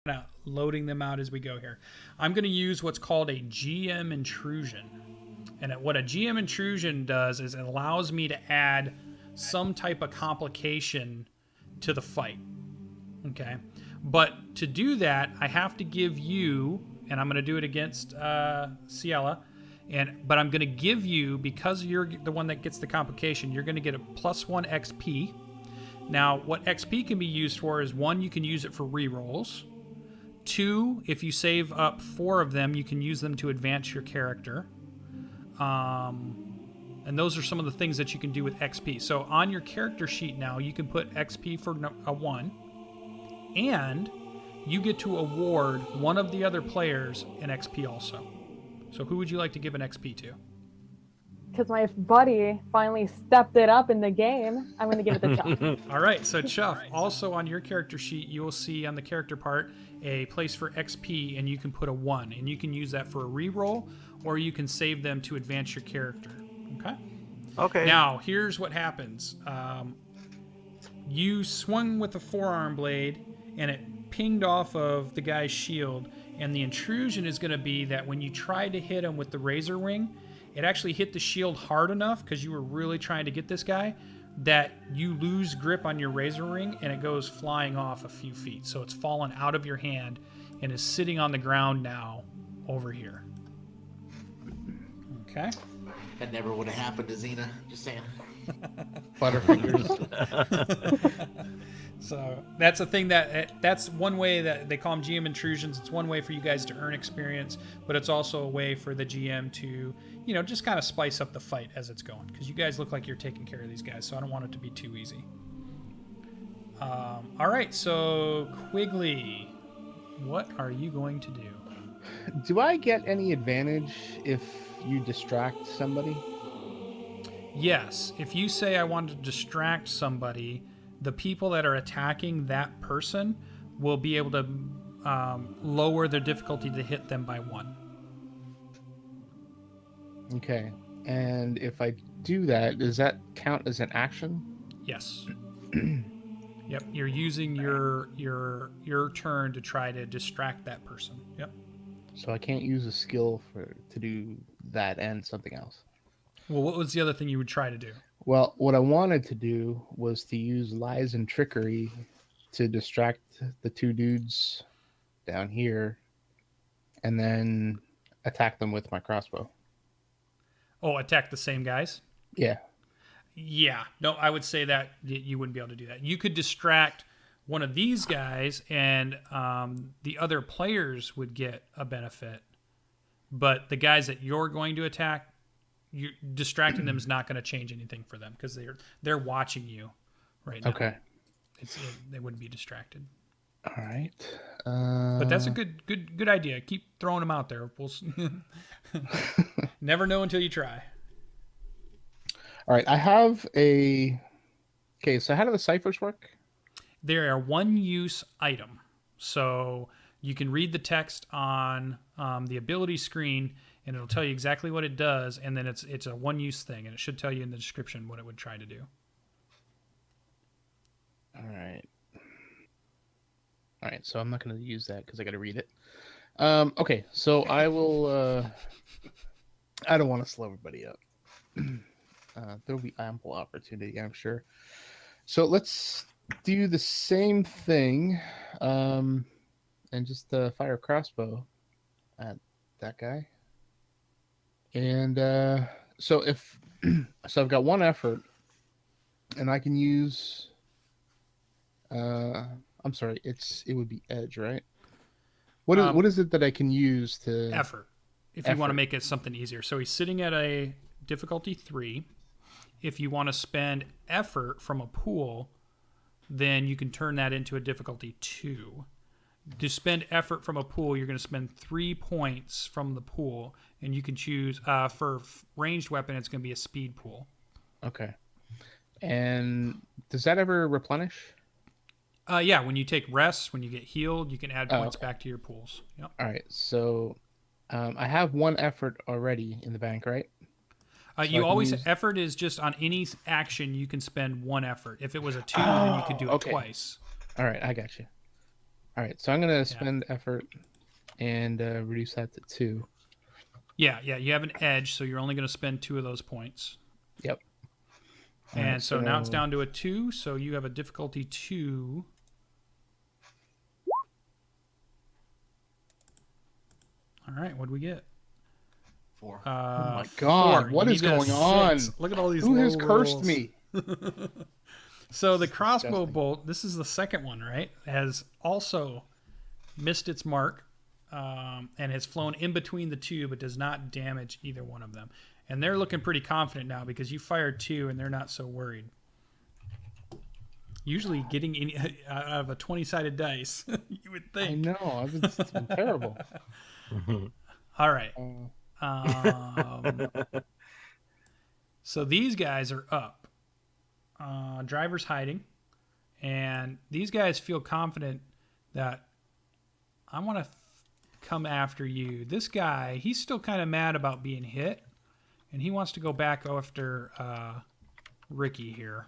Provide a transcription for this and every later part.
of loading them out as we go here. I'm going to use what's called a GM intrusion. And what a GM intrusion does is it allows me to add some type of complication to the fight. Okay? But to do that, I have to give you, and I'm going to do it against Ciela, but I'm going to give you, because you're the one that gets the complication, you're going to get a +1 XP. Now, what XP can be used for is, 1, you can use it for rerolls. 2, if you save up 4 of them, you can use them to advance your character. And those are some of the things that you can do with XP. So on your character sheet now, you can put XP for a 1, and you get to award one of the other players an XP also. So who would you like to give an XP to? Because my buddy finally stepped it up in the game, I'm going to give it to Chuff. All right, so Chuff, also on your character sheet, you will see on the character part a place for XP, and you can put a 1, and you can use that for a reroll, or you can save them to advance your character. Okay? Okay. Now, here's what happens. You swung with the forearm blade, and it pinged off of the guy's shield, and the intrusion is going to be that when you try to hit him with the razor wing, it actually hit the shield hard enough, because you were really trying to get this guy, that you lose grip on your razor ring and it goes flying off a few feet. So it's fallen out of your hand and is sitting on the ground now over here. Okay. That never would have happened to Xena. Just saying. Butterfingers. So that's a thing that's one way that they call them GM intrusions. It's one way for you guys to earn experience, but it's also a way for the GM to, just kind of spice up the fight as it's going, because you guys look like you're taking care of these guys, so I don't want it to be too easy. All right, so Quigley, what are you going to do? Do I get any advantage if you distract somebody? Yes, if you say I want to distract somebody, the people that are attacking that person will be able to lower their difficulty to hit them by 1. Okay. And if I do that, does that count as an action? Yes. Yep. You're using your turn to try to distract that person. Yep. So I can't use a skill to do that and something else. Well, what was the other thing you would try to do? Well, what I wanted to do was to use lies and trickery to distract the 2 dudes down here and then attack them with my crossbow. Oh, attack the same guys? Yeah. Yeah. No, I would say that you wouldn't be able to do that. You could distract one of these guys, and the other players would get a benefit. But the guys that you're going to attack, distracting them is not going to change anything for them, because they're watching you right now. Okay. They wouldn't be distracted. All right. But that's a good idea. Keep throwing them out there. We'll never know until you try. All right. I have a... Okay, so how do the ciphers work? They are one-use item. So you can read the text on the ability screen, and it'll tell you exactly what it does, and then it's a one-use thing, and it should tell you in the description what it would try to do. All right, so I'm not going to use that because I got to read it. Okay, so I will... I don't want to slow everybody up. There'll be ample opportunity, I'm sure. So let's do the same thing, and just fire a crossbow at that guy. And so I've got 1 effort, and I can use. I'm sorry, it would be edge, right? What is it that I can use to effort? If you want to make it something easier. So he's sitting at a difficulty 3. If you want to spend effort from a pool, then you can turn that into a difficulty 2. To spend effort from a pool, you're going to spend 3 points from the pool, and you can choose for ranged weapon. It's going to be a speed pool. Okay. And does that ever replenish? Yeah. When you take rests, when you get healed, you can add points back to your pools. Yep. All right. So I have 1 effort already in the bank, right? So you always effort is just on any action you can spend 1 effort. If it was a 2, then you could do it twice. All right, I got you. All right, so I'm gonna spend effort and reduce that to 2. Yeah, you have an edge, so you're only going to spend 2 of those points. Yep. And Alright, so now it's down to a 2, so you have a difficulty 2. All right, what do we get? 4. oh my God, 4. what You is need a going on? 6. Look at all these Who has low cursed rolls. me? So the crossbow disgusting. bolt, this is the second one, right? Has also missed its mark and has flown in between the 2, but does not damage either one of them. And they're looking pretty confident now because you fired 2 and they're not so worried. Usually getting any out of a 20-sided dice, you would I think. know, it's been terrible. All right. So these guys are up. Driver's hiding. And these guys feel confident that I want to come after you. This guy, he's still kind of mad about being hit. And he wants to go back after Ricky here.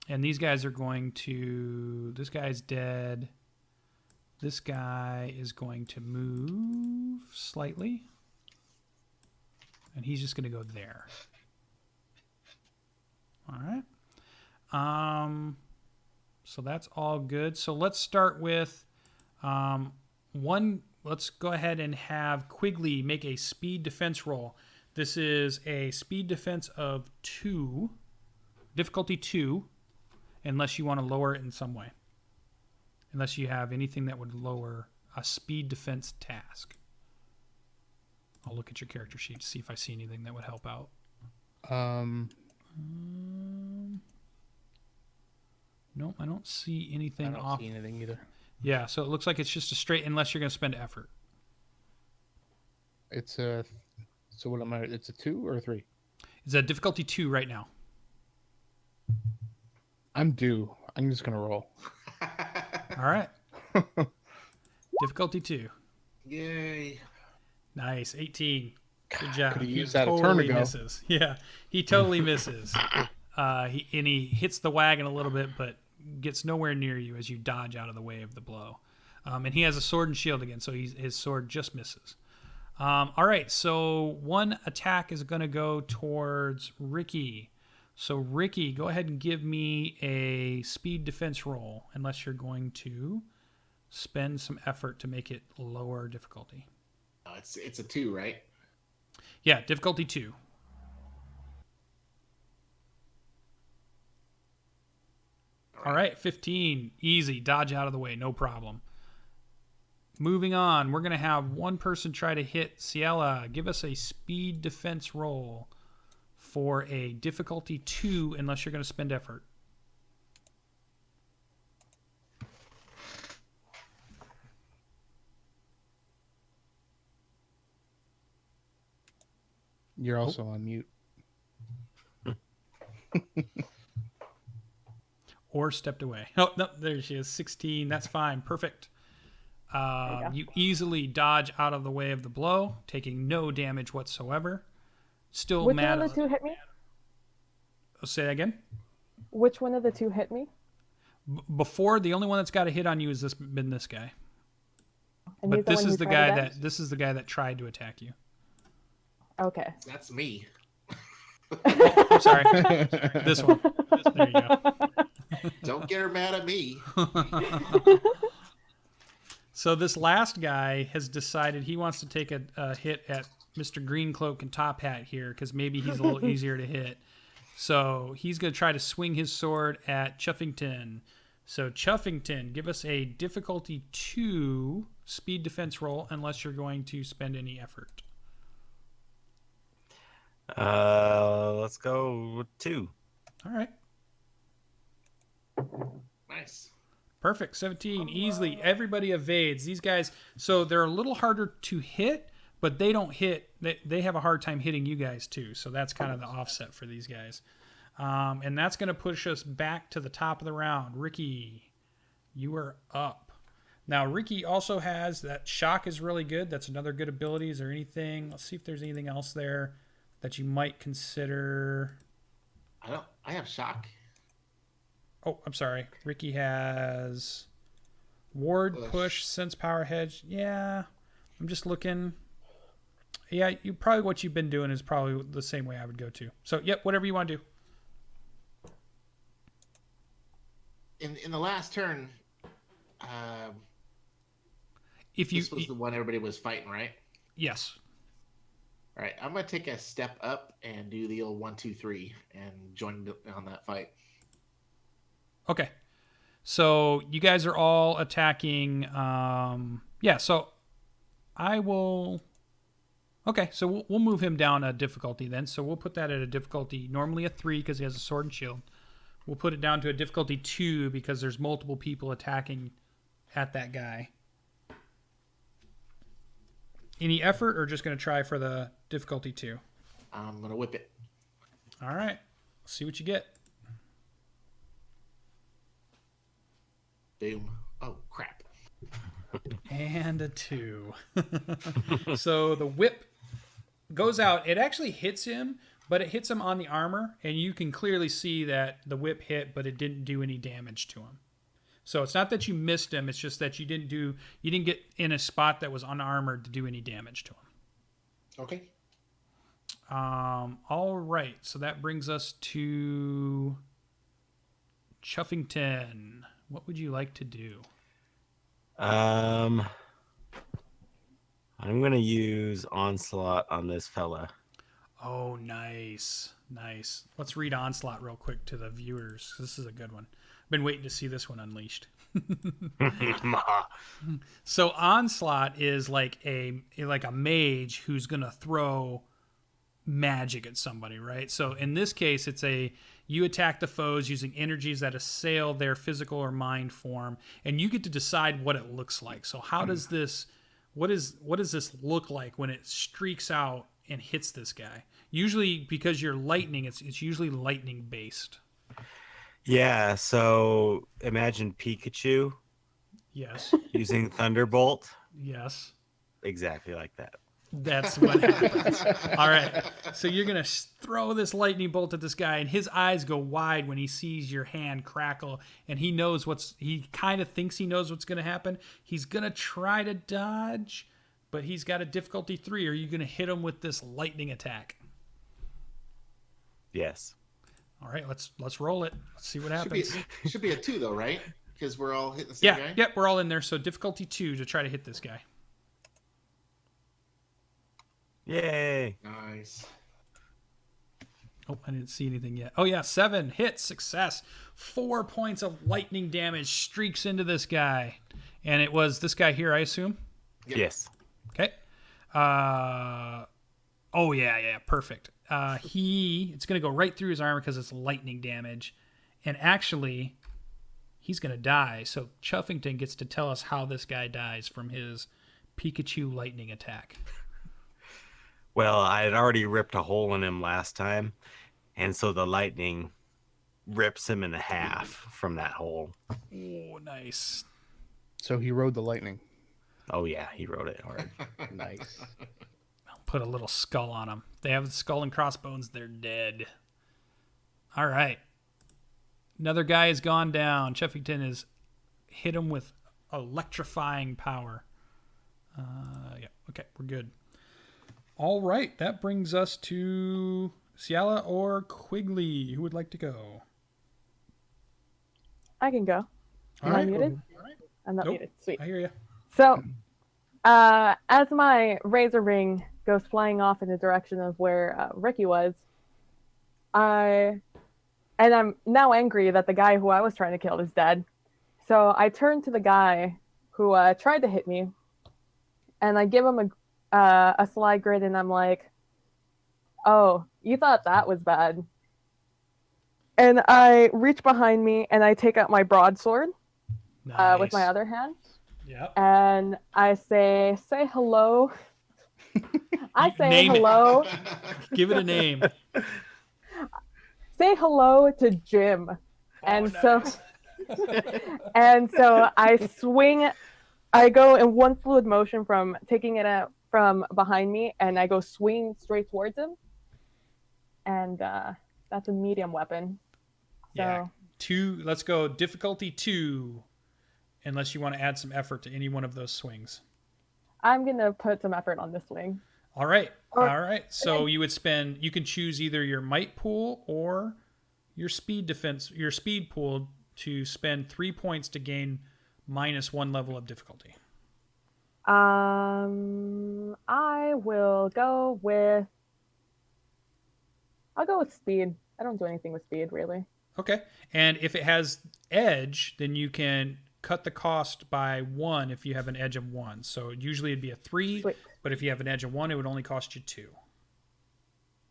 And these guys are going to... This guy's dead. This guy is going to move slightly. And he's just going to go there. All right. So that's all good. So let's start with one. Let's go ahead and have Quigley make a speed defense roll. This is a speed defense of 2, difficulty 2, unless you want to lower it in some way. Unless you have anything that would lower a speed defense task. I'll look at your character sheet to see if I see anything that would help out. Nope, I don't see anything I don't off. see anything either. Yeah, so it looks like it's just a straight, unless you're going to spend effort. It's a... So what am I... It's a 2 or a 3? It's a difficulty 2 right now. I'm due. I'm just going to roll. All right. Difficulty 2. Yay. Nice. 18. Good job. Could've He used that a turn ago. misses. Yeah, he totally misses. He hits the wagon a little bit, but gets nowhere near you as you dodge out of the way of the blow. And he has a sword and shield again, so his sword just misses. All right, so one attack is going to go towards Ricky. So Ricky, go ahead and give me a speed defense roll, unless you're going to spend some effort to make it lower difficulty. It's a 2, right? Yeah, difficulty 2. All right, 15. Easy. Dodge out of the way. No problem. Moving on, we're going to have one person try to hit Ciela. Give us a speed defense roll for a difficulty 2, unless you're going to spend effort. You're also on mute. Or stepped away. Oh, no, there she is. 16. That's fine. Perfect. You easily dodge out of the way of the blow, taking no damage whatsoever. Still Which mad. one of the 2 hit me? Say that again. Which one of the 2 hit me? Before, the only one that's got a hit on you has been this guy. And But he's the this one is who the tried guy to that this is the guy that tried to attack you. Okay. That's me. Oh, I'm sorry. This one. There you go. Don't get her mad at me. So this last guy has decided he wants to take a hit at Mr. Green Cloak and Top Hat here, because maybe he's a little easier to hit. So he's going to try to swing his sword at Choughington. So Choughington, give us a difficulty 2 speed defense roll, unless you're going to spend any effort. Let's go with 2. All right. Nice. Perfect. 17. Easily. Everybody evades. These guys, so they're a little harder to hit, but they don't hit. They have a hard time hitting you guys too. So that's kind of the offset for these guys. And that's going to push us back to the top of the round. Ricky, you are up. Now, Ricky also has that shock is really good. That's another good ability. Is there anything? Let's see if there's anything else there that you might consider. I have shock. Oh, I'm sorry. Ricky has Ward, push, sense power, hedge. Yeah, I'm just looking. Yeah, you probably what you've been doing is probably the same way I would go too. So, yep, whatever you want to do. In the last turn, If you this was the one everybody was fighting, right? yes. All right, I'm gonna take a step up and do the old 1, 2, 3 and join on that fight. Okay. So you guys are all attacking. Yeah. So I will. Okay. So we'll move him down a difficulty then. So we'll put that at a difficulty normally a 3 because he has a sword and shield. We'll put it down to a difficulty 2 because there's multiple people attacking at that guy. Any effort or just going to try for the difficulty 2? I'm gonna whip it. All right. Let's see what you get. Boom. Oh crap. And a 2. So the whip goes out. It actually hits him, but it hits him on the armor, and you can clearly see that the whip hit, but it didn't do any damage to him. So it's not that you missed him, it's just that you didn't get in a spot that was unarmored to do any damage to him. Okay. All right. So that brings us to Choughington. What would you like to do? I'm gonna use onslaught on this fella. Oh, nice. Nice. Let's read Onslaught real quick to the viewers. This is a good one. I've been waiting to see this one unleashed. So Onslaught is like a mage who's going to throw magic at somebody, right? So in this case, it's you attack the foes using energies that assail their physical or mind form, and you get to decide what it looks like. So how does this what does this look like when it streaks out and hits this guy? Usually because you're lightning, it's usually lightning based. Yeah, so imagine Pikachu Yes. using Thunderbolt. Yes. Exactly like that. That's what happens. All right. So you're going to throw this lightning bolt at this guy, and his eyes go wide when he sees your hand crackle, and he kind of thinks he knows what's going to happen. He's going to try to dodge, but he's got a difficulty 3. Are you going to hit him with this lightning attack? Yes. All right. Let's roll it. Let's see what happens. Should be a 2 though, right? Because we're all hitting the same guy. Yeah, we're all in there. So difficulty 2 to try to hit this guy. Yay. Nice. Oh, I didn't see anything yet. Oh, yeah, 7 hits, success. 4 points of lightning damage streaks into this guy. And it was this guy here, I assume? Yep. Yes. Okay. Oh, yeah, perfect. It's going to go right through his armor because it's lightning damage. And actually, he's going to die. So Choughington gets to tell us how this guy dies from his Pikachu lightning attack. Well, I had already ripped a hole in him last time, and so the lightning rips him in half from that hole. Oh, nice. So he rode the lightning. Oh yeah, he rode it hard. Nice. Put a little skull on them. They have the skull and crossbones. They're dead. All right. Another guy has gone down. Choughington has hit him with electrifying power. Yeah. Okay, we're good. All right. That brings us to Ciala or Quigley. Who would like to go? I can go. Am I muted? I'm not Nope. muted. Sweet. I hear you. So, as my razor ring goes flying off in the direction of where Ricky was, I'm now angry that the guy who I was trying to kill is dead. So I turn to the guy who tried to hit me, and I give him a sly grin, and I'm like, "Oh, you thought that was bad?" And I reach behind me, and I take out my broadsword with my other hand. Yep. And I say hello. I say Name it. hello. Give it a name. Say hello to Jim. And so I swing. I go in one fluid motion from taking it out from behind me, and I go swing straight towards him. And that's a medium weapon. So Yeah. 2. Let's go. Difficulty 2. unless you want to add some effort to any one of those swings. I'm gonna put some effort on this swing. All right. Or- All right. So you can choose either your might pool or your speed pool to spend 3 points to gain -1 level of difficulty. I will go with. I'll go with speed. I don't do anything with speed really. Okay. And if it has edge, then you can cut the cost by 1 if you have an edge of 1. So usually it'd be a 3, Sweet. but if you have an edge of 1, it would only cost you 2.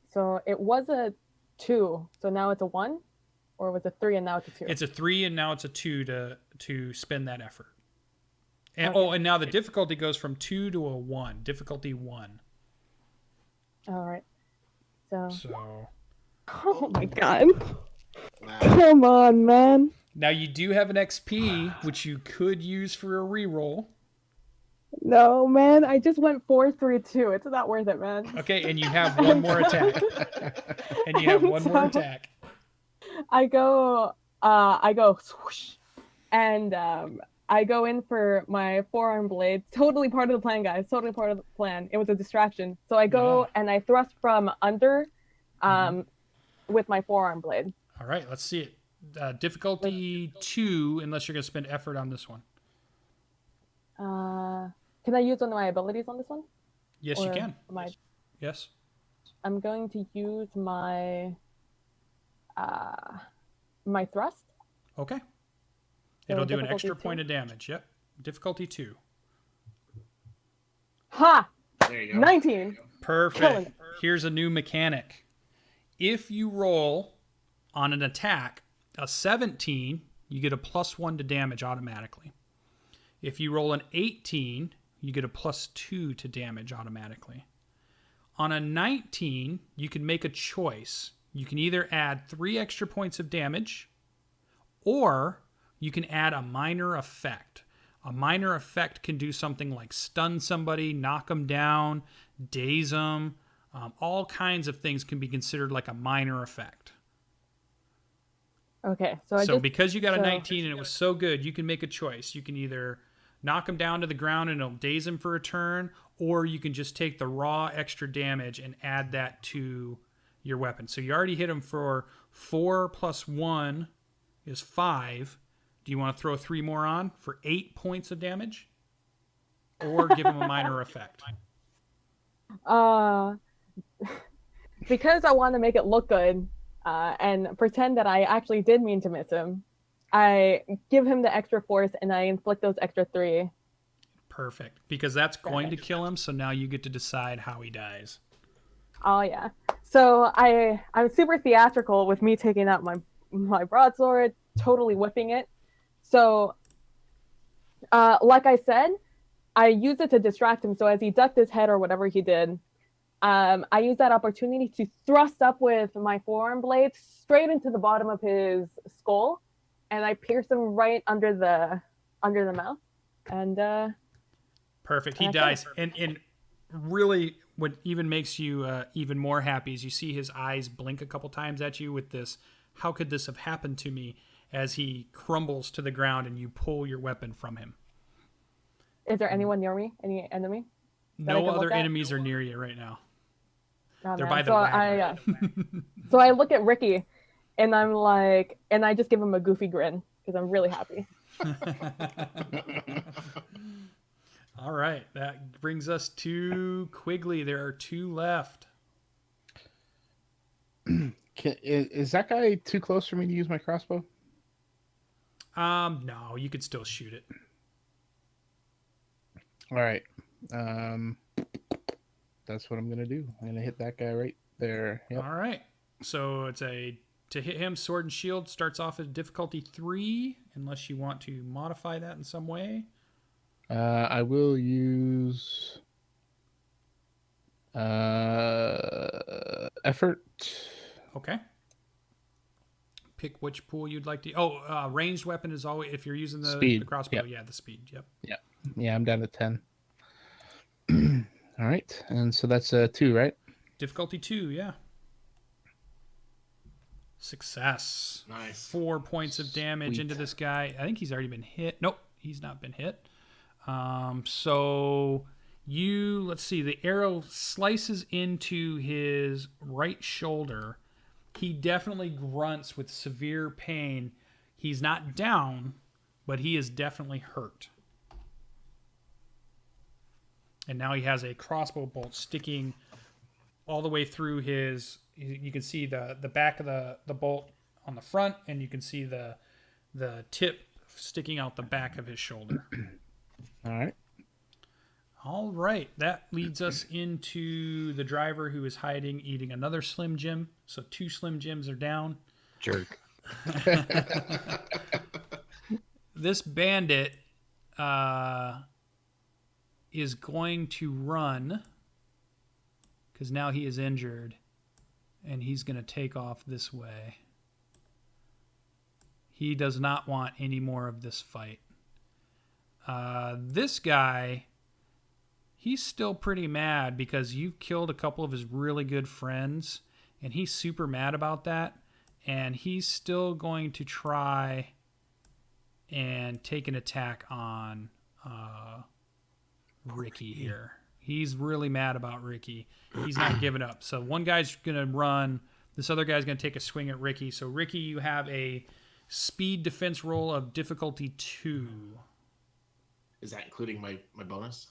So it was a 2. So now it's a 1, or was it 3 and now it's a 2? It's a 3 and now it's a 2 to spend that effort. And Okay. and now the difficulty goes from 2 to a 1. Difficulty 1. All right. So. So Oh my god! Wow. Come on, man. now you do have an XP, which you could use for a reroll. No, man. I just went 4-3-2. It's not worth it, man. Okay, and you have one more attack. And you have one more attack. I go swoosh, and I go in for my forearm blade. Totally part of the plan, guys. Totally part of the plan. It was a distraction. So I go and I thrust from under, with my forearm blade. All right, let's see it. Difficulty 2, unless you're going to spend effort on this one. Can I use one of my abilities on this one? Yes, you Or can. Yes. Yes. I'm going to use my my thrust. Okay. So It'll do an difficulty extra 2? point of damage. Yep. Difficulty 2. Ha! There you go. 19. Killing Perfect. it. Here's a new mechanic. If you roll on an attack a 17, you get a +1 to damage automatically. If you roll an 18, you get a +2 to damage automatically. On a 19, you can make a choice. You can either add 3 extra points of damage, or you can add a minor effect. A minor effect can do something like stun somebody, knock them down, daze them. All kinds of things can be considered like a minor effect. Okay, Because you got a 19 and it was so good, you can make a choice. You can either knock him down to the ground and it'll daze him for a turn, or you can just take the raw extra damage and add that to your weapon. So you already hit him for 4 + 1 is 5. Do you want to throw 3 more on for 8 points of damage? Or give him a minor effect? Because I want to make it look good and pretend that I actually did mean to miss him, I give him the extra force and I inflict those extra 3. Perfect. Because that's going to kill him, so now you get to decide how he dies. Oh yeah. So I'm super theatrical with me taking out my broadsword, totally whipping it. So like I said, I use it to distract him. So as he ducked his head or whatever he did, I use that opportunity to thrust up with my forearm blade straight into the bottom of his skull, and I pierce him right under the mouth. And perfect. He dies. And really, what even makes you even more happy is you see his eyes blink a couple times at you with this, how could this have happened to me, as he crumbles to the ground and you pull your weapon from him. is there anyone near me? Any enemy? that I No can look other at? enemies are near you right now. Oh, They're man. by the So wagon. So I look at Ricky, and I'm like, and I just give him a goofy grin because I'm really happy. All right. That brings us to Quigley. There are 2 left. Is that guy too close for me to use my crossbow? No, you could still shoot it. All right. That's what I'm gonna do. I'm gonna hit that guy right there. Yep. All right. So it's to hit him, sword and shield starts off at difficulty 3, unless you want to modify that in some way. I will use effort. Okay. Pick which pool you'd like to. Ranged weapon is always, if you're using the Speed, crossbow. yep. Yeah, the speed. Yep. Yeah, I'm down to 10. All right, and so that's 2, right? Difficulty 2. Yeah. Success. Nice. 4 points of damage Sweet. into this guy. I think he's already been hit. Nope. he's not been hit. So let's see, the arrow slices into his right shoulder. He definitely grunts with severe pain. He's not down, but he is definitely hurt. And now he has a crossbow bolt sticking all the way through his. You can see the back of the bolt on the front, and you can see the tip sticking out the back of his shoulder. All right. All right. That leads us into the driver who is hiding, eating another Slim Jim. So 2 Slim Jims are down. Jerk. This bandit is going to run because now he is injured, and he's going to take off this way. He does not want any more of this fight. This guy, he's still pretty mad because you killed a couple of his really good friends, and he's super mad about that. And he's still going to try and take an attack on Ricky here. He's really mad about Ricky. He's not giving up. So one guy's going to run. This other guy's going to take a swing at Ricky. So Ricky, you have a speed defense roll of difficulty 2. Is that including my bonus?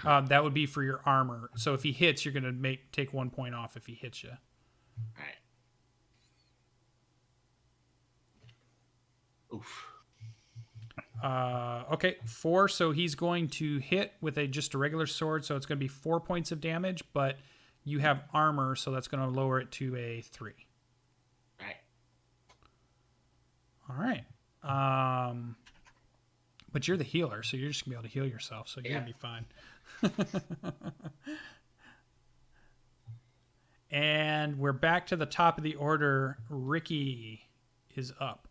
That would be for your armor. So if he hits, you're going to take 1 point off if he hits you. All right. Oof. Okay, 4. So he's going to hit with just a regular sword. So it's going to be 4 points of damage, but you have armor, so that's going to lower it to a 3. All right. All right. But you're the healer, so you're just going to be able to heal yourself, so you're going to be fine. And we're back to the top of the order. Ricky is up.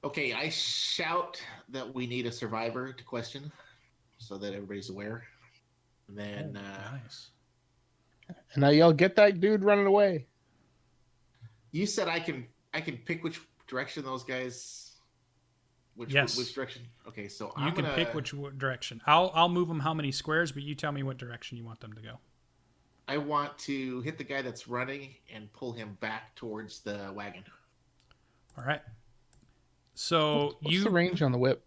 Okay, I shout that we need a survivor to question so that everybody's aware. And then Nice. And now y'all get that dude running away. you said I can pick which direction those guys which direction. Okay, so You can pick which direction. I'll move them how many squares, but you tell me what direction you want them to go. I want to hit the guy that's running and pull him back towards the wagon. All right. So What's the range on the whip?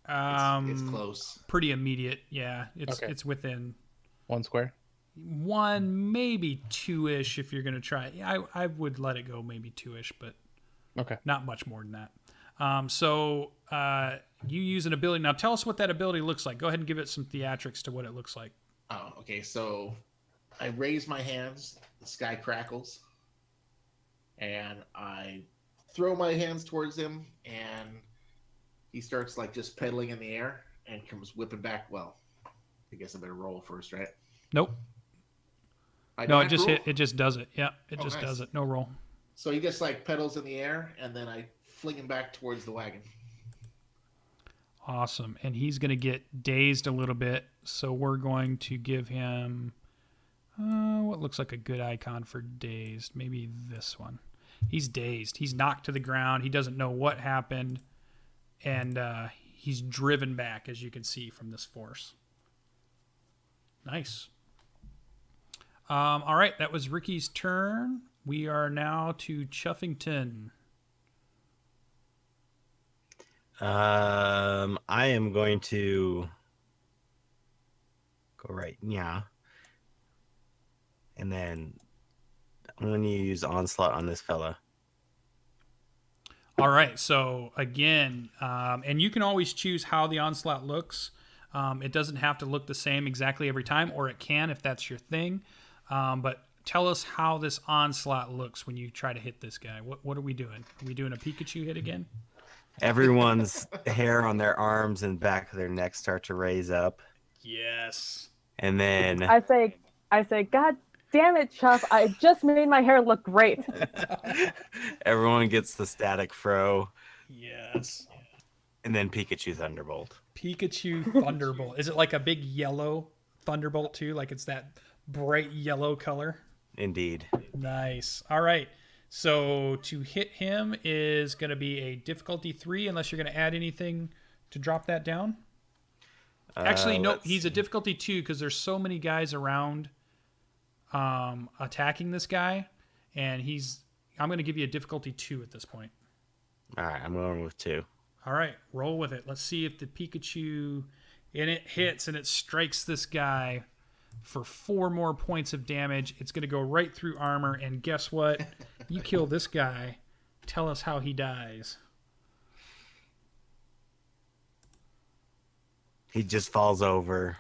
It's close. Pretty immediate. Yeah, it's within 1 square. 1, maybe 2-ish if you're going to try. Yeah, I would let it go maybe 2-ish, but not much more than that. So you use an ability. Now tell us what that ability looks like. Go ahead and give it some theatrics to what it looks like. Oh, okay. So I raise my hands, the sky crackles, and I throw my hands towards him, and he starts like just pedaling in the air and comes whipping back. Well, I guess I better roll first, right? Nope. No, it just does it. Yeah, it just does it. No roll. So he just like pedals in the air, and then I fling him back towards the wagon. Awesome. And he's going to get dazed a little bit, so we're going to give him what looks like a good icon for dazed. Maybe this one. He's dazed. He's knocked to the ground. He doesn't know what happened, and he's driven back, as you can see from this force. Nice. All right, that was Ricky's turn. We are now to Choughington. I am going to go right, and then I'm going to use Onslaught on this fella. All right, so again, and you can always choose how the Onslaught looks. It doesn't have to look the same exactly every time, or it can if that's your thing. But tell us how this Onslaught looks when you try to hit this guy. What are we doing? Are we doing a Pikachu hit again? Everyone's hair on their arms and back of their neck start to raise up. Yes. And then I say, God damn it, Chuff! I just made my hair look great. everyone gets the static fro. Yes. And then Pikachu Thunderbolt. Pikachu Thunderbolt. Is it like a big yellow Thunderbolt too? Like it's that bright yellow color? Indeed. Nice. All right. So to hit him is going to be a difficulty 3, unless you're going to add anything to drop that down. Actually, no, he's a difficulty 2 because there's so many guys around attacking this guy, and I'm going to give you a difficulty 2 at this point. All right, I'm going with 2. All right, roll with it. Let's see if the Pikachu, and it hits, and it strikes this guy for 4 more points of damage. It's going to go right through armor, and guess what? You kill this guy. Tell us how he dies. He just falls over.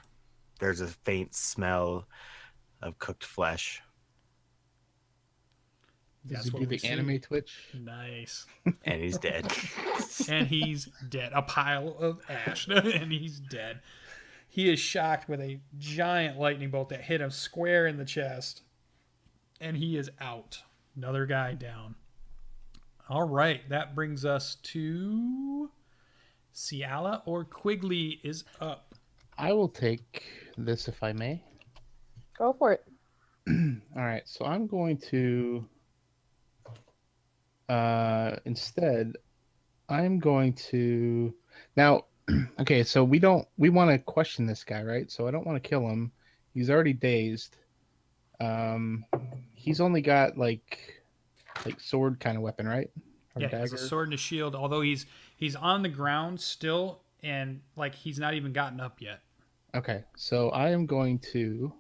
There's a faint smell of cooked flesh. Does he what do we the see. anime twitch? Nice. And he's dead. And he's dead. A pile of ash, and he's dead. He is shocked with a giant lightning bolt that hit him square in the chest, and he is out. Another guy down. All right, that brings us to Ciala or Quigley is up. I will take this if I may. Go for it. All right, so I'm going to instead I'm going to now okay, so we want to question this guy, right? So I don't want to kill him. He's already dazed. He's only got like sword kind of weapon, right? Or Yeah, he has a sword and a shield, although he's on the ground still, and like he's not even gotten up yet. Okay, so I am going to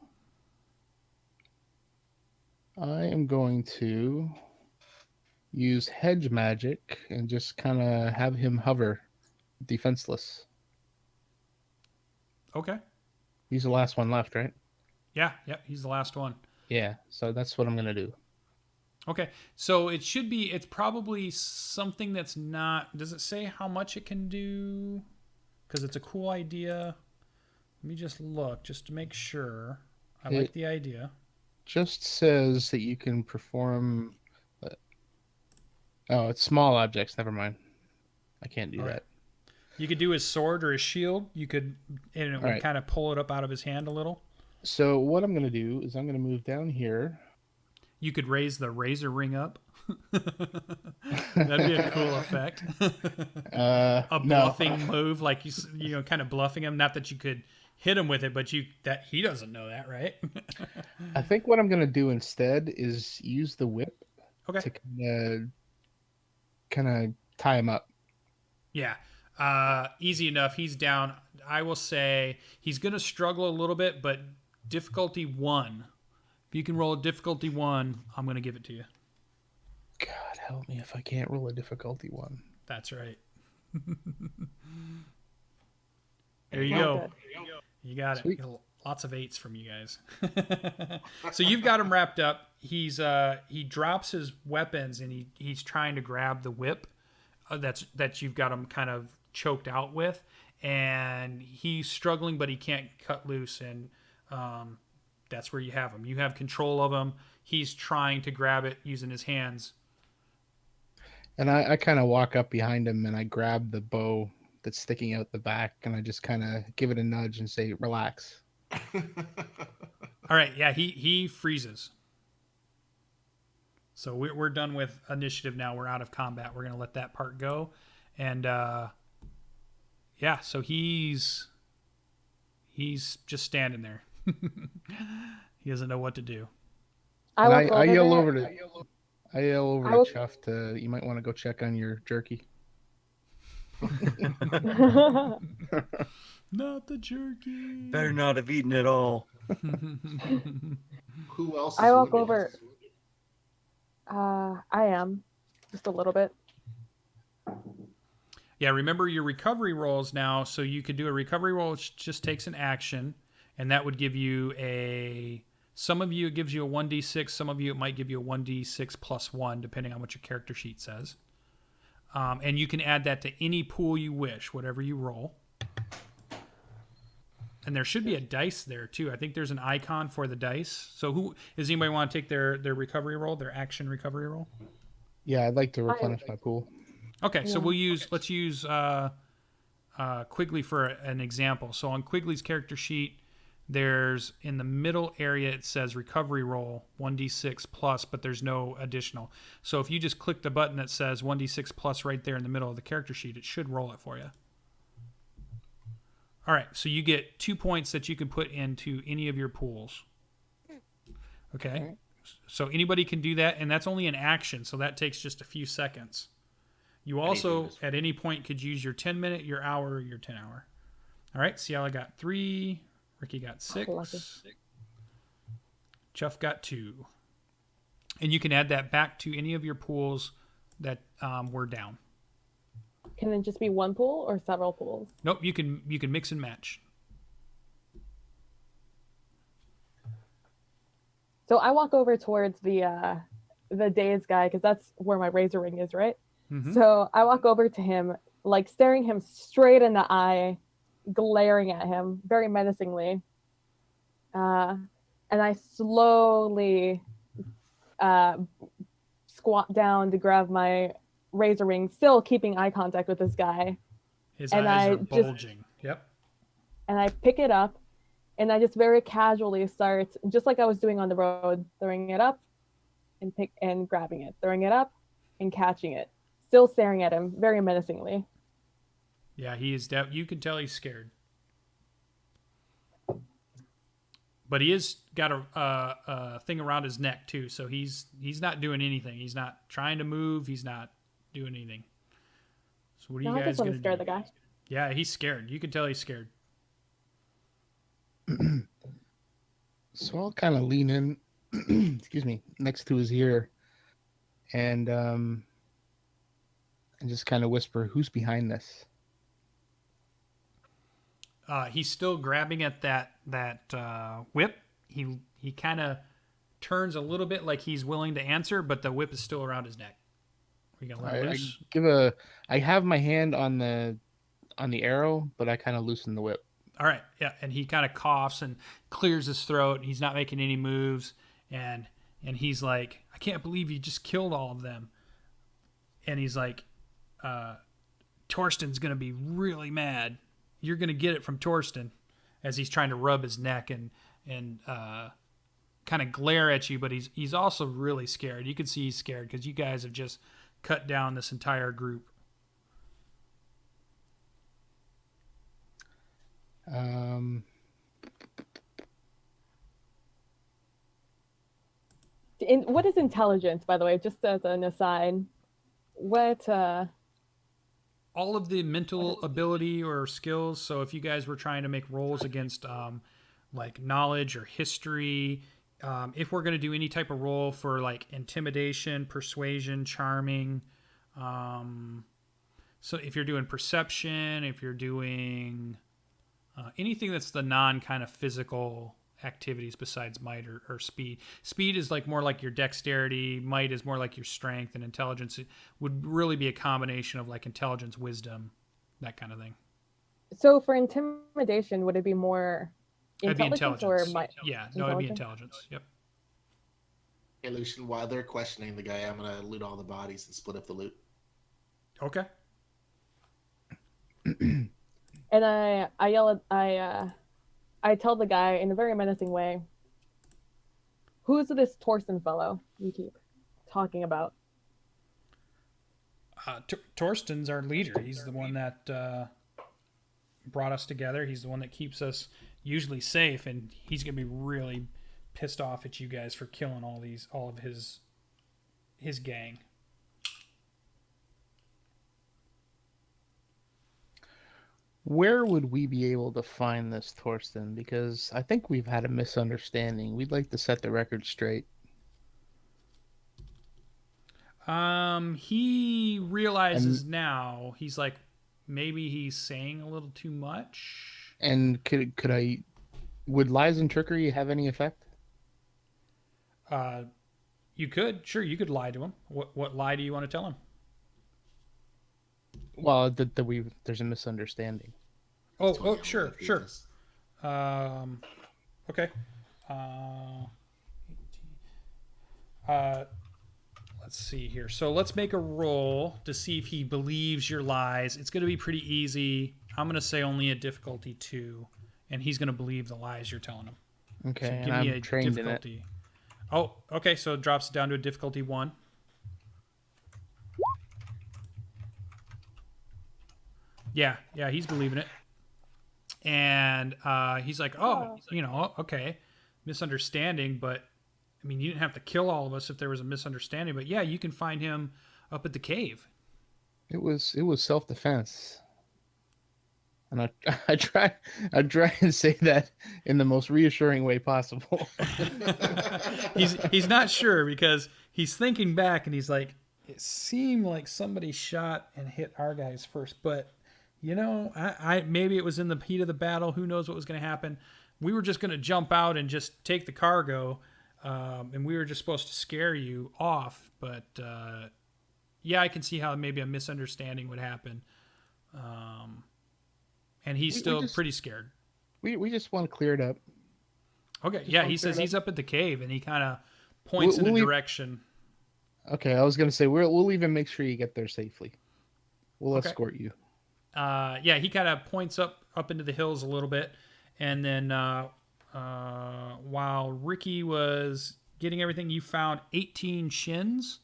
use hedge magic and just kind of have him hover defenseless. Okay. He's the last one left, right? Yeah, he's the last one. Yeah, so that's what I'm going to do. Okay, so it's probably something that's not, does it say how much it can do? Because it's a cool idea. Let me just look, just to make sure. I like the idea. Just says that you can perform... Oh, it's small objects. Never mind. I can't do that. You could do his sword or his shield. You could, and it would kind of pull it up out of his hand a little. So what I'm going to do is I'm going to move down here. You could raise the razor ring up. That'd be a cool effect. A bluffing move, like you know, kind of bluffing him. Not that you could hit him with it, but that he doesn't know that, right? I think what I'm going to do instead is use the whip to kind of tie him up. Yeah. Easy enough. He's down. I will say he's going to struggle a little bit, but difficulty 1. If you can roll a difficulty 1, I'm going to give it to you. God help me if I can't roll a difficulty 1. That's right. There you go. You got Sweet. it. Lots of 8s from you guys. So you've got him wrapped up. He drops his weapons and he's trying to grab the whip that you've got him kind of choked out with, and he's struggling, but he can't cut loose, and that's where you have him. You have control of him. He's trying to grab it using his hands. And I kind of walk up behind him and I grab the bow that's sticking out the back and I just kind of give it a nudge and say, relax. All right. Yeah. He freezes. So we're done with initiative now. We're out of combat. We're going to let that part go. And yeah, so he's just standing there. He doesn't know what to do. I yell over to Chuff to, you might want to go check on your jerky. Not the jerky. Better not have eaten it all. Who else? I walk over. I am just a little bit. Yeah, remember your recovery rolls now. So you could do a recovery roll, which just takes an action, and that would give you some of you it gives you a 1d6, some of you it might give you a 1d6 plus 1, depending on what your character sheet says. And you can add that to any pool you wish, whatever you roll. And there should be a dice there too. I think there's an icon for the dice. So does anybody want to take their recovery roll, their action recovery roll? Yeah, I'd like to replenish my pool. Okay, so let's use Quigley for an example. So on Quigley's character sheet, there's in the middle area, it says recovery roll 1d6 plus, but there's no additional. So if you just click the button that says 1d6 plus right there in the middle of the character sheet, it should roll it for you. All right, so you get 2 points that you can put into any of your pools. Okay, Right. so anybody can do that, and that's only an action, so that takes just a few seconds. You also, at any point, could use your 10-minute, your hour, or your 10-hour. All right, Ciala got 3. Ricky got 6. Lucky. Chuff got 2. And you can add that back to any of your pools that were down. Can it just be one pool or several pools? Nope, you can mix and match. So I walk over towards the dazed guy because that's where my razor ring is, right? Mhm. So I walk over to him, like staring him straight in the eye, glaring at him very menacingly. And I slowly squat down to grab my razor ring, still keeping eye contact with this guy. His And eyes I are just- bulging. Yep. And I pick it up, and I just very casually start, just like I was doing on the road, throwing it up and grabbing it, throwing it up and catching it, still staring at him very menacingly. Yeah, he is. You can tell he's scared. But he is got a thing around his neck too, so he's not doing anything. He's not trying to move. He's not doing anything. So what are No, you I guys just want gonna to scare do? the guy. Yeah, he's scared. You can tell he's scared. So I'll kind of lean in, excuse me, next to his ear, and just kind of whisper, "Who's behind this?" He's still grabbing at that whip. He kind of turns a little bit like he's willing to answer, but the whip is still around his neck. Are you gonna let I loose? I have my hand on the arrow, but I kind of loosen the whip. All right, yeah, and he kind of coughs and clears his throat. He's not making any moves, and he's like, "I can't believe you just killed all of them." And he's like, "Torsten's gonna be really mad. You're gonna get it from Torsten," as he's trying to rub his neck and kind of glare at you, but he's also really scared. You can see he's scared because you guys have just cut down this entire group. What is intelligence, by the way, just as an aside? What All of the mental ability or skills. So if you guys were trying to make rolls against like knowledge or history, if we're going to do any type of roll for like intimidation, persuasion, charming, so if you're doing perception, if you're doing anything that's the non kind of physical activities besides might or speed. Speed is like more like your dexterity. Might is more like your strength, and intelligence would really be a combination of like intelligence, wisdom, that kind of thing. So for intimidation, would it be more It'd be intelligence intelligence. or might? Yeah, no, it'd be Intelligence? intelligence. Yep. Hey, Lucien, while they're questioning the guy, I'm going to loot all the bodies and split up the loot. Okay. And I yell at I tell the guy in a very menacing way, "Who's this Torsten fellow you keep talking about?" Torsten's our leader. He's the one that brought us together. He's the one that keeps us usually safe, and he's gonna be really pissed off at you guys for killing all of his gang. Where would we be able to find this Torsten? Because I think we've had a misunderstanding. We'd like to set the record straight. He realizes now, he's like, maybe he's saying a little too much. And would lies and trickery have any effect? You could lie to him. What lie do you want to tell him? Well, there's a misunderstanding. Oh, sure. Okay. Let's see here. So let's make a roll to see if he believes your lies. It's going to be pretty easy. I'm going to say only a difficulty 2. and he's going to believe the lies you're telling him. Okay, So and give me I'm a trained in it. difficulty. Oh, okay. So it drops down to a difficulty 1. Yeah, he's believing it. And he's like, oh, okay, misunderstanding, but I mean, you didn't have to kill all of us if there was a misunderstanding, but yeah, you can find him up at the cave. It was self-defense. And I try and say that in the most reassuring way possible. he's not sure because he's thinking back and he's like, it seemed like somebody shot and hit our guys first, but I maybe it was in the heat of the battle. Who knows what was going to happen? We were just going to jump out and just take the cargo, and we were just supposed to scare you off. But yeah, I can see how maybe a misunderstanding would happen. And he's still pretty scared. We just want to clear it up. Okay, yeah, he says he's up at the cave, and he kind of points in a direction. Okay, I was going to say, we'll even make sure you get there safely. We'll escort you. Yeah, he kind of points up into the hills a little bit, and then while Ricky was getting everything, you found 18 shins,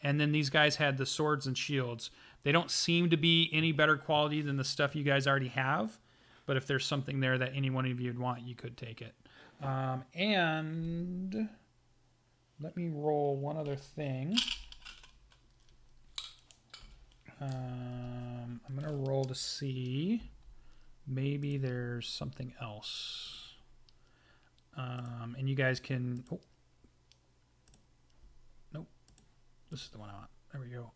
and then these guys had the swords and shields. They don't seem to be any better quality than the stuff you guys already have, but if there's something there that any one of you would want, you could take it. And let me roll one other thing. I'm going to roll to see. Maybe there's something else. And you guys can... Oh. Nope. This is the one I want. There we go.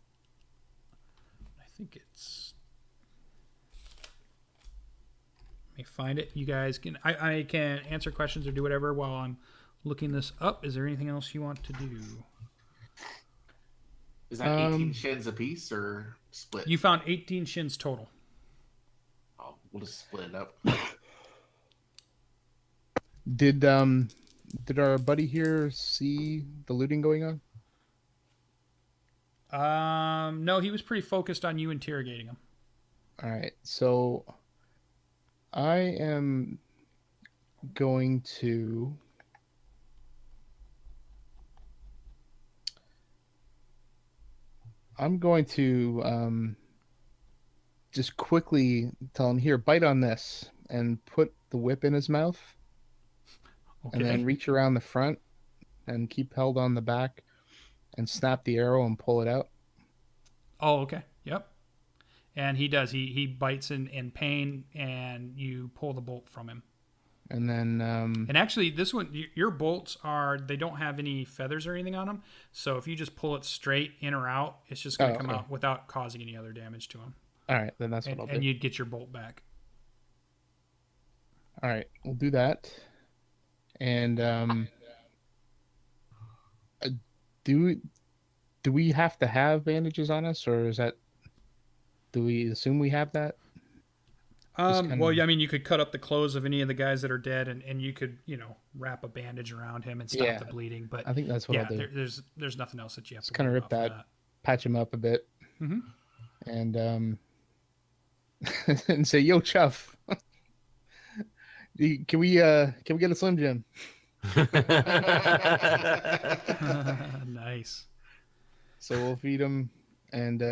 I think it's... Let me find it. You guys can... I can answer questions or do whatever while I'm looking this up. Is there anything else you want to do? Is that 18 shins a piece or split? You found 18 shins total. Oh, we'll just split it up. Did our buddy here see the looting going on? No, he was pretty focused on you interrogating him. All right, so I am going to... just quickly tell him, here, bite on this, and put the whip in his mouth. Okay. And then reach around the front and keep held on the back and snap the arrow and pull it out. Oh, okay. Yep. And he does. He bites in pain, and you pull the bolt from him. And then... And actually, this one, your bolts they don't have any feathers or anything on them. So if you just pull it straight in or out, it's just going to come out without causing any other damage to him. All right, then that's what I'll do. And you'd get your bolt back. All right, we'll do that. And do we have to have bandages on us, or do we assume we have that? Well, yeah, I mean, you could cut up the clothes of any of the guys that are dead, and you could, wrap a bandage around him and stop the bleeding. But I think that's what I'll do. There's nothing else that you have to kind of rip that, patch him up a bit, and and say, "Yo, Chuff, can we get a Slim Jim?" Nice. So we'll feed him, and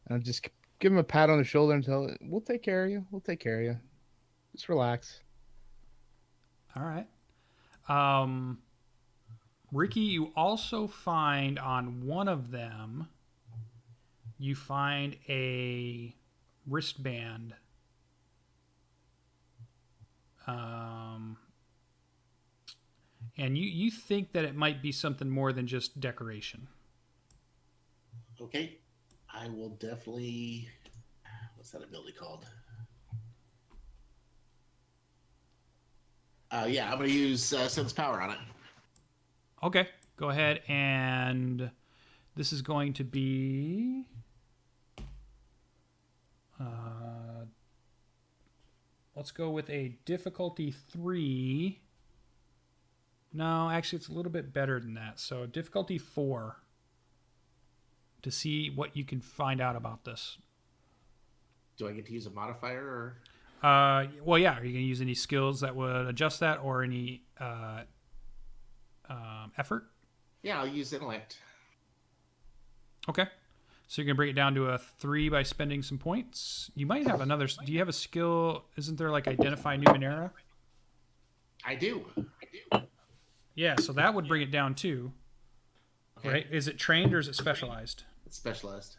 I'll just give him a pat on the shoulder and tell him, we'll take care of you. We'll take care of you. Just relax. All right. Ricky, you also find on one of them, you find a wristband. And you think that it might be something more than just decoration. Okay. I will definitely... What's that ability called? Yeah, I'm going to use Sense Power on it. Okay, go ahead, and this is going to be... let's go with a difficulty 3. No, actually, it's a little bit better than that. So difficulty 4 to see what you can find out about this. Do I get to use a modifier? Well, yeah. Are you going to use any skills that would adjust that, or any effort? Yeah, I'll use intellect. Okay. So you're going to bring it down to a 3 by spending some points. You might have another. Do you have a skill? Isn't there like identify Numenera? I do. Yeah, so that would bring it down too. Okay. Right? Is it trained or is it specialized? It's specialized.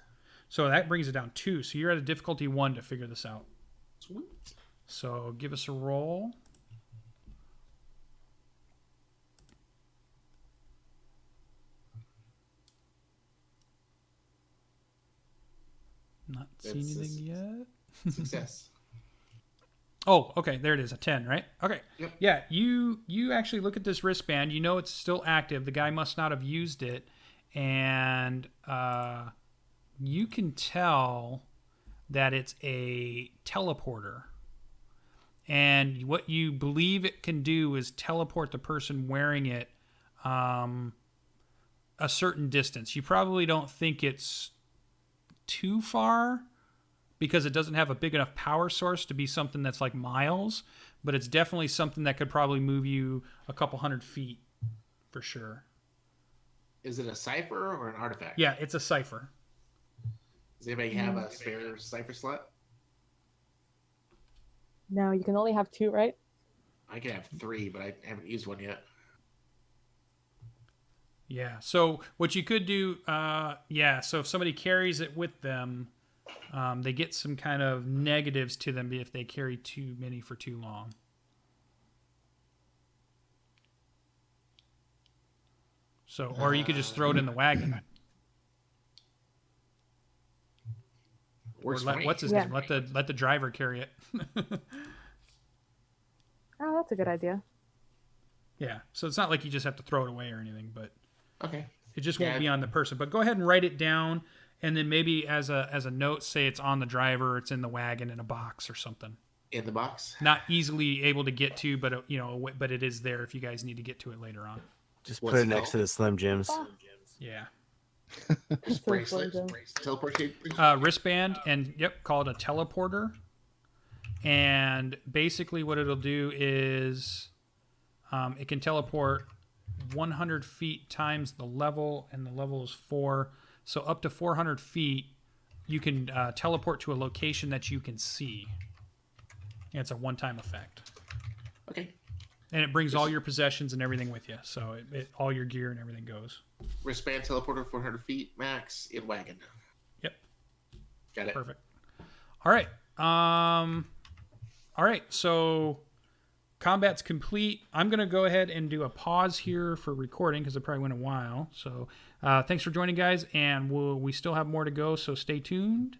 So that brings it down 2. So you're at a difficulty 1 to figure this out. Sweet. So give us a roll. Not seen It's a anything yet. Success. Oh, okay. There it is. A 10, right? Okay. Yep. Yeah, you actually look at this wristband. You know it's still active. The guy must not have used it. And you can tell that it's a teleporter. And what you believe it can do is teleport the person wearing it a certain distance. You probably don't think it's too far because it doesn't have a big enough power source to be something that's like miles, but it's definitely something that could probably move you a couple 100 feet for sure. Is it a cipher or an artifact? Yeah, it's a cipher. Does anybody have a spare cipher slot? No, you can only have 2, right? I can have 3, but I haven't used one yet. Yeah, so what you could do, so if somebody carries it with them, they get some kind of negatives to them if they carry too many for too long. So, or you could just throw it in the wagon. Works Or for me. what's his name? Let the driver carry it. Oh, that's a good idea. Yeah, so it's not like you just have to throw it away or anything, but Okay. it just won't be on the person. But go ahead and write it down, and then maybe as a note, say it's on the driver, it's in the wagon in a box or something. In the box. Not easily able to get to, but but it is there if you guys need to get to it later on. Just What's put it it next to called? the Slim Jims. Yeah. Bracelet. Slim Teleportation. Wristband, and call it a teleporter. And basically what it'll do is it can teleport 100 feet times the level, and the level is 4. So up to 400 feet, you can teleport to a location that you can see. And it's a one-time effect. Okay. And it brings all your possessions and everything with you. So all your gear and everything goes. Wristband teleporter 400 feet max in wagon. Yep. Got it. Perfect. All right. All right. So combat's complete. I'm going to go ahead and do a pause here for recording because it probably went a while. So thanks for joining, guys. And we still have more to go. So stay tuned.